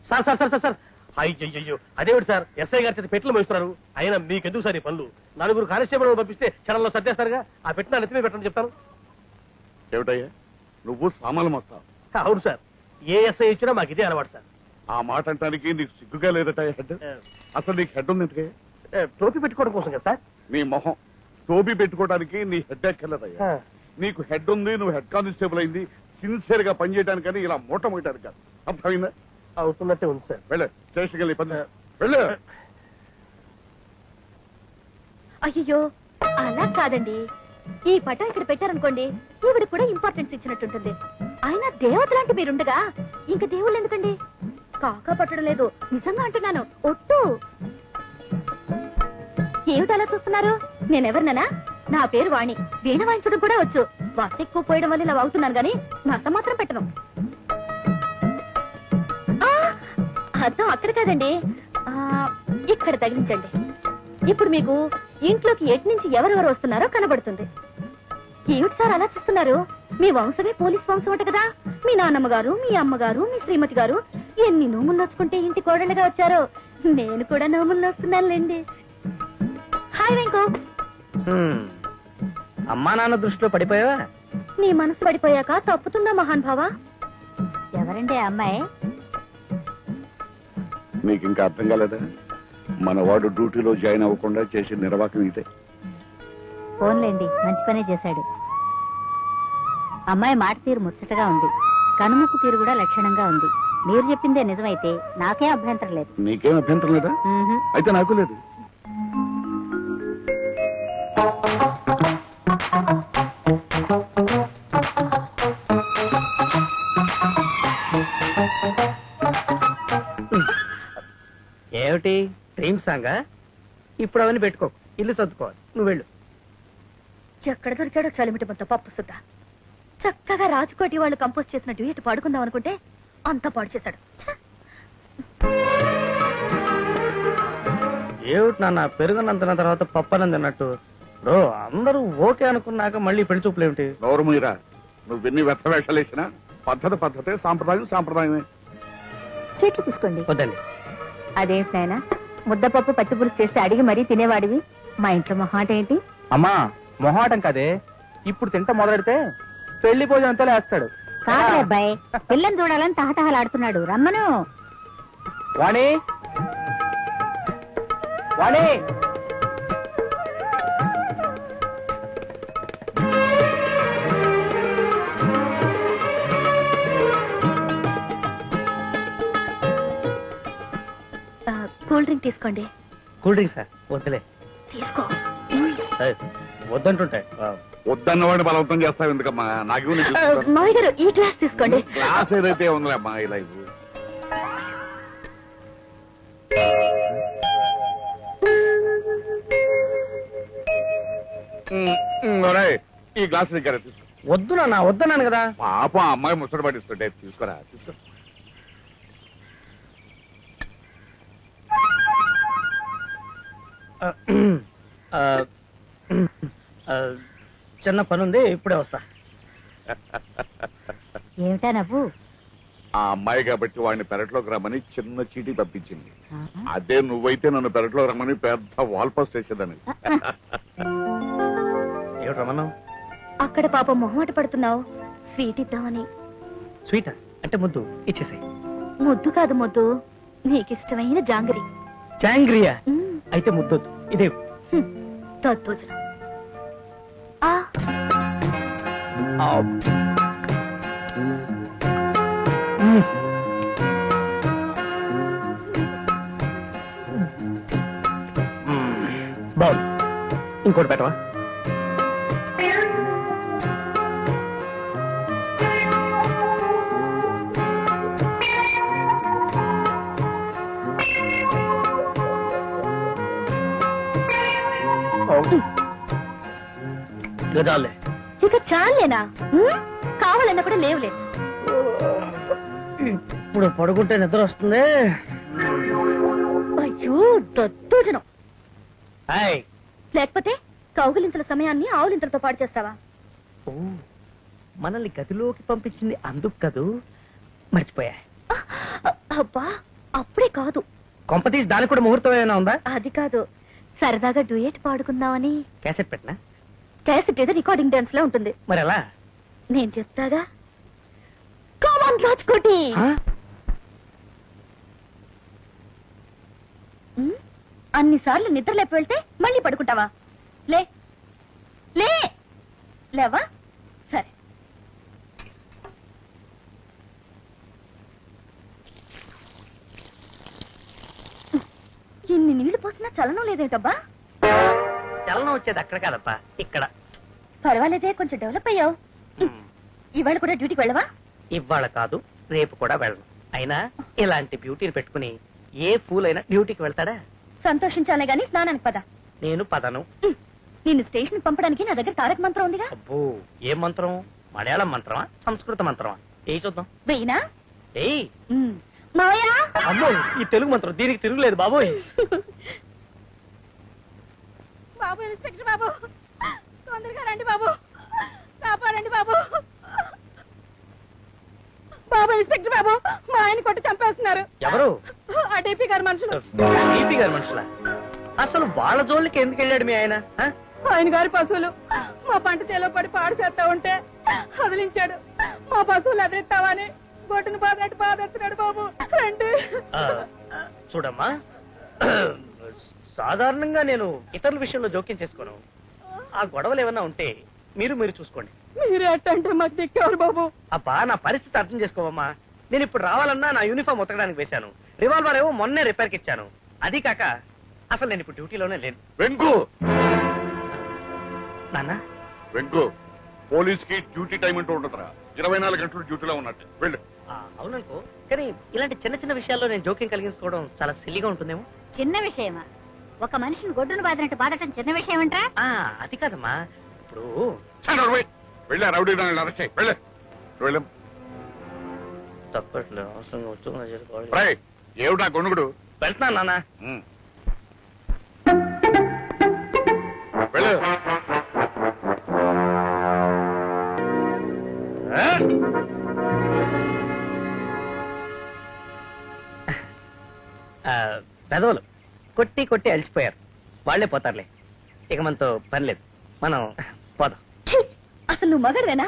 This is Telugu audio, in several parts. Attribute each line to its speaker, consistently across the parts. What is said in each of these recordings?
Speaker 1: Sir sir sir sir sir అయ్యో అదేమిటి సార్ ఎస్ఐ గారి చేత పెట్లు మోస్తున్నారు. అయినా మీకెందుకు సార్ ఈ పనులు? 4 కానిస్టేబుల్ పంపిస్తే క్షణంలో సర్దేస్తారుగా. ఆ పెట్టిన నెత్తిమే పెట్టని చెప్తాను.
Speaker 2: ఏమిటయ్యా నువ్వు సామాన్లు మోస్తావు?
Speaker 1: అవును సార్, ఏ ఎస్ఐ ఇచ్చినా మాకు ఇదే అలవాటు సార్.
Speaker 2: ఆ మాట అంటానికి నీకు సిగ్గుగా లేదట హెడ్? అసలు నీకు హెడ్ ఉంది ఎందుకే?
Speaker 1: టోపీ పెట్టుకోవడం కోసం కదా సార్.
Speaker 2: నీ మొహం టోపీ పెట్టుకోవడానికి నీ హెడ్ ఎక్కర్లేదయ్యా. నీకు హెడ్ ఉంది, నువ్వు హెడ్ కానిస్టేబుల్ అయింది సిన్సియర్ గా పనిచేయడానికని ఇలా మూట మోయటానికి కాదు. అర్థమైందా?
Speaker 1: అవుతున్నట్టే ఉంది సార్.
Speaker 2: వెళ్ళే స్టేషన్కి వెళ్ళి పని వెళ్ళు.
Speaker 3: అయ్యో అలా కాదండి, ఈ పటం ఇక్కడ పెట్టారనుకోండి ఈవిడ కూడా ఇంపార్టెన్స్ ఇచ్చినట్టుంటుంది. అయినా దేవత లాంటి మీరుండగా ఇంకా దేవుళ్ళు ఎందుకండి? కాకా పట్టడం లేదు, నిజంగా అంటున్నాను. ఒట్టు. ఏమిటి అలా చూస్తున్నారు? నేనెవరిననా? నా పేరు వాణి. వీణ వాయించడం కూడా వచ్చు. బస్ ఎక్కువ పోయడం వల్ల ఇలా వాగుతున్నాను గాని నష్టం మాత్రం పెట్టను. అర్థం అక్కడ కాదండి, ఇక్కడ తగిలించండి. ఇప్పుడు మీకు ఇంట్లోకి ఎటు నుంచి ఎవరెవరు వస్తున్నారో కనబడుతుంది. ఏమిటి సార్ అలా చూస్తున్నారు? మీ వంశమే పోలీస్ వంశం అంట కదా. మీ నాన్నమ్మ గారు, మీ అమ్మగారు, మీ శ్రీమతి గారు ఎన్ని నోములు నోచుకుంటే ఇంటి కోడళ్ళగా వచ్చారో. నేను కూడా నోములు నోస్తున్నానులేండి. హాయ్ వెంకు.
Speaker 1: అమ్మా నాన్న దృష్టిలో పడిపోయావా?
Speaker 3: నీ మనసు పడిపోయాక తప్పుతుందా మహాన్ భావా? ఎవరండి ఆ అమ్మాయి?
Speaker 2: నీకు ఇంకా అర్థం కాలేదా? మన వాడు డ్యూటీలో జాయిన్ అవ్వకుండా చేసే నిర్వాహకం ఇదే.
Speaker 3: ఫోన్లేండి, మంచి పనే చేశాడు. అమ్మాయి మాట తీరు ముచ్చటగా ఉంది, కనుముక్కు తీరు కూడా లక్షణంగా ఉంది. మీరు చెప్పిందే నిజమైతే నాకేం అభ్యంతరం లేదు.
Speaker 2: నీకేం అభ్యంతరం లేదా? అయితే నాకు లేదు.
Speaker 1: ఏమిటి డ్రీమ్ సాంగా? ఇప్పుడు అవన్నీ పెట్టుకో, ఇల్లు సర్దుకోవాలి. నువ్వు వెళ్ళు.
Speaker 3: ఎక్కడ దొరికాడో చలిమిటమంత పప్పు సుద్దా. చక్కగా రాజకోటి వాళ్ళు కంపోజ్ చేసిన డ్యూయట్ పాడుకుందాం అనుకుంటే అంతా పాడు చేశాడు.
Speaker 1: ఏమిటి నాన్న పెరుగునందున తర్వాత పప్పనంది అన్నట్టు? అందరూ ఓకే అనుకున్నాక మళ్ళీ పెళ్లి చూపులు ఏమిటి?
Speaker 2: నోరు మీరా, నువ్వెన్ని వ్యర్థ వేషాలు వేసినా పద్ధతే, సాంప్రదాయం సాంప్రదాయమే.
Speaker 3: స్వీట్లు తీసుకోండి.
Speaker 1: వద్దండి.
Speaker 3: అదేంటి నాయన, ముద్దపప్పు పచ్చి పులుసు చేస్తే అడిగి మరీ తినేవాడివి. మా ఇంట్లో మొహాట ఏంటి?
Speaker 1: అమ్మా మొహాటం కదే, ఇప్పుడు తింట మొదలెడితే పెళ్లి భోజనంతో లేస్తాడు.
Speaker 3: కాదే అబ్బాయి, పిల్లని చూడాలని తహతహలాడుతున్నాడు. రమ్మను.
Speaker 1: వాణి వాణి.
Speaker 3: కూల్ డ్రింక్ తీసుకోండి.
Speaker 1: Cool drink sir? వద్దులే.
Speaker 3: తీసుకో.
Speaker 1: వద్దంటుంటాయి.
Speaker 2: వద్దన్నవాడిని బలవంతం చేస్తావు ఎందుకమ్మా? నాకు
Speaker 3: మావి గారు ఈ గ్లాస్ తీసుకోండి.
Speaker 2: గ్లాస్ ఏదైతే ఉందిలే అమ్మా. ఇలా ఈ గ్లాస్ దగ్గర తీసుకో.
Speaker 1: వద్దు నాన్న, వద్దన్నాను కదా.
Speaker 2: పాపం అమ్మాయి ముచ్చట పడిస్తుంటే తీసుకోరా, తీసుకో.
Speaker 1: చిన్న పనుంది, ఇప్పుడే వస్తా.
Speaker 3: ఏమిటా నవ్వు?
Speaker 2: ఆ అమ్మాయి కాబట్టి వాడిని పెరట్లోకి రమ్మని చిన్న చీటీ పంపించింది. అదే నువ్వైతే నన్ను పెరట్లోకి రమ్మని పెద్ద వాల్ పోస్ట్ వేసేదాన్ని.
Speaker 1: ఏమిటి రమ్మన్నావు?
Speaker 3: అక్కడ పాపం మొహమాట పడుతున్నావు, స్వీట్ ఇద్దామని.
Speaker 1: స్వీటా? అంటే ముద్దు ఇచ్చేసాయి.
Speaker 3: ముద్దు కాదు, ముద్దు నీకిష్టమైన జాంగరి.
Speaker 1: జాంగ్రియా? అయితే ముద్దొద్దు, ఇదే
Speaker 3: తద్దోజనం.
Speaker 1: బాగుంది, ఇంకోటి పెట్టవా? చాలే.
Speaker 3: ఇక చాలేనా? కావాలన్నా కూడా లేవులే.
Speaker 1: ఇప్పుడు పడుకుంటే నిద్ర వస్తుంది.
Speaker 3: అయ్యో దద్దోజనం. లేకపోతే కౌగులింతల సమయాన్ని ఆవులింతలతో పాడు చేస్తావా?
Speaker 1: మనల్ని గదిలోకి పంపించింది అందుకు కదూ, మర్చిపోయా.
Speaker 3: అబ్బా అప్పుడే కాదు.
Speaker 4: కొంపతీసి దానికి కూడా ముహూర్తం ఏమైనా ఉందా?
Speaker 3: అది కాదు, సరదాగా డ్యూయట్ పాడుకుందామని.
Speaker 4: క్యాసెట్ పెట్టినా?
Speaker 3: క్యాసెట్ ఏదో రికార్డింగ్ డాన్స్ లో ఉంటుంది.
Speaker 4: మరి ఎలా?
Speaker 3: నేను చెప్తాగా. కామన్ రాజ్కోటి. అన్నిసార్లు నిద్ర లేపి వెళ్తే మళ్ళీ పడుకుంటావా? లే లే లేవా? సరే. ఇన్ని నీళ్లు పోసినా చలనం లేదేటబ్బా?
Speaker 4: చలనం వచ్చేది అక్కడ కాదప్పా, ఇక్కడ.
Speaker 3: పర్వాలేదే, కొంచెం డెవలప్ అయ్యావు. ఇవాళ కూడా డ్యూటీకి వెళ్ళవా?
Speaker 4: ఇవాళ కాదు, రేపు కూడా వెళ్ళను. అయినా ఇలాంటి బ్యూటీని పెట్టుకుని ఏ ఫూల్ అయినా డ్యూటీకి వెళ్తాడా?
Speaker 3: సంతోషించాలే గాని స్నానానికి పద.
Speaker 4: నేను పదను.
Speaker 3: నిన్ను స్టేషన్ పంపడానికి నా దగ్గర తారక మంత్రం ఉందిగా.
Speaker 4: అబ్బో, ఏ మంత్రం? మలయాళం మంత్రమా, సంస్కృత మంత్రమా? ఏ చూద్దాం.
Speaker 3: వెయ్యినా?
Speaker 4: ఏయ్
Speaker 3: మావయ్య.
Speaker 4: అమ్మో, ఈ తెలుగు మంత్రం దీనికి తిరుగులేదు బాబోయ్.
Speaker 3: బాబు, ఇన్స్పెక్టర్ బాబు, తొందరగా రండి బాబు, కాపాడండి బాబు. బాబు, ఇన్స్పెక్టర్ బాబు, మా ఆయన కొట్టి చంపేస్తున్నారు.
Speaker 4: ఎవరు?
Speaker 3: ఆ డీపీ గారి మనుషులు.
Speaker 4: డీపీ గారి మనుషులా? అసలు వాళ్ళ జోలికి ఎందుకు వెళ్ళాడు మీ ఆయన?
Speaker 3: ఆయన గారి పశువులు మా పంట చేలో పడి పాడు చేస్తా ఉంటే వదిలించాడు. మా పశువులు అదిస్తావని గొడ్డును బాధెడుతున్నాడు బాబు. రండి.
Speaker 4: చూడమ్మా, సాధారణంగా నేను ఇతరుల విషయంలో జోక్యం చేసుకోను. ఆ గొడవలు ఏమన్నా ఉంటే మీరు చూసుకోండి.
Speaker 3: మీరు ఎట్టంటే మాకు దిక్కేవారు బాబు.
Speaker 4: అబ్బా, నా పరిస్థితి అర్థం చేసుకోవమ్మా. నేను ఇప్పుడు రావాలన్నా నా యూనిఫామ్ ఉతకడానికి వేశాను. రివాల్వర్ ఏమో మొన్నే రిపేర్కి ఇచ్చాను. అది కాక అసలు నేను ఇప్పుడు డ్యూటీలోనే లేను.
Speaker 2: వెంకు,
Speaker 4: నాన్న.
Speaker 2: వెంకు, పోలీస్ కి డ్యూటీ టైం అంటూ ఉండదురా. 24 గంటలు డ్యూటీలో ఉన్నట్టు. వెళ్ళు.
Speaker 4: అవుననుకో, కానీ ఇలాంటి చిన్న చిన్న విషయాల్లో నేను జోక్యం కలిగించుకోవడం చాలా సిల్లిగా ఉంటుందేమో.
Speaker 3: చిన్న విషయమా? ఒక మనిషిని గొడ్డును బాధినట్టు బాధటం చిన్న విషయం అంటా?
Speaker 4: అది కాదమ్మా, ఇప్పుడు
Speaker 2: వెళ్ళా రౌడీ అరెస్ట్ చేయి. వెళ్ళు. వెళ్ళు.
Speaker 4: తప్పట్లే, అవసరంగా వచ్చు.
Speaker 2: ఏమిటా గొనుగుడు?
Speaker 4: వెళ్తున్నాను నాన్న.
Speaker 2: వెళ్ళు.
Speaker 4: పెదవులు కొట్టి కొట్టి అలసిపోయారు. వాళ్లే పోతారులే, ఇక మనతో పని లేదు. మనం పోదాం.
Speaker 3: అసలు నువ్వు మగడవేనా?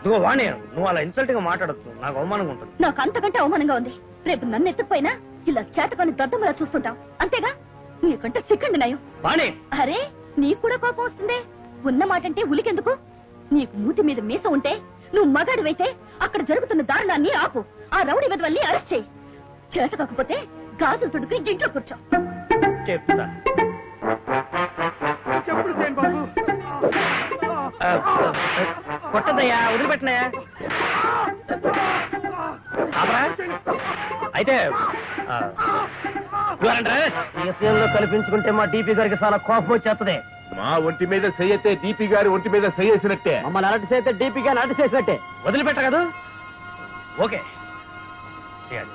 Speaker 4: నువ్వు వాణి, నువ్వు అలా ఇన్సల్ట్ గా మాట్లాడద్దు, నాకు అవమానంగా ఉంటుంది.
Speaker 3: నాకు అంతకంటే అవమానంగా ఉంది. రేపు నన్ను ఎత్తుకుపోయినా ఇలా చేతకొని దద్దమ్మలా చూస్తుంటావు, అంతేగా? నీకంటే సిక్కండి నయం.
Speaker 4: వాణి,
Speaker 3: అరే, నీకు కూడా కోపం వస్తుందే? ఉన్న మాటంటే ఉలికెందుకు? నీకు మూతి మీద మీస ఉంటే, నువ్వు మగాడివైతే అక్కడ జరుగుతున్న దారుణాన్ని ఆపు. ఆ రౌడీ వెధవల్ని అరెస్ట్ చేయి. చేత కాకపోతే గాజులు తొడుకు ఇంట్లో కూర్చో.
Speaker 4: చెప్తా. కొట్టద్దయ్యా, వదిలిపెట్టినాయా? అయితే
Speaker 1: విషయంలో కల్పించుకుంటే మా డీపీ గారికి చాలా కోపం వచ్చేస్తుంది.
Speaker 5: మా ఒంటి మీద చెయ్యతే డీపీ గారి ఒంటి మీద చెయ్యేసినట్టే.
Speaker 4: మమ్మల్ని అలర్ట్ చేస్తే డీపీ గారిని అలర్ట్ చేసినట్టే. వదిలిపెట్ట కదా? ఓకే. చేయాలి.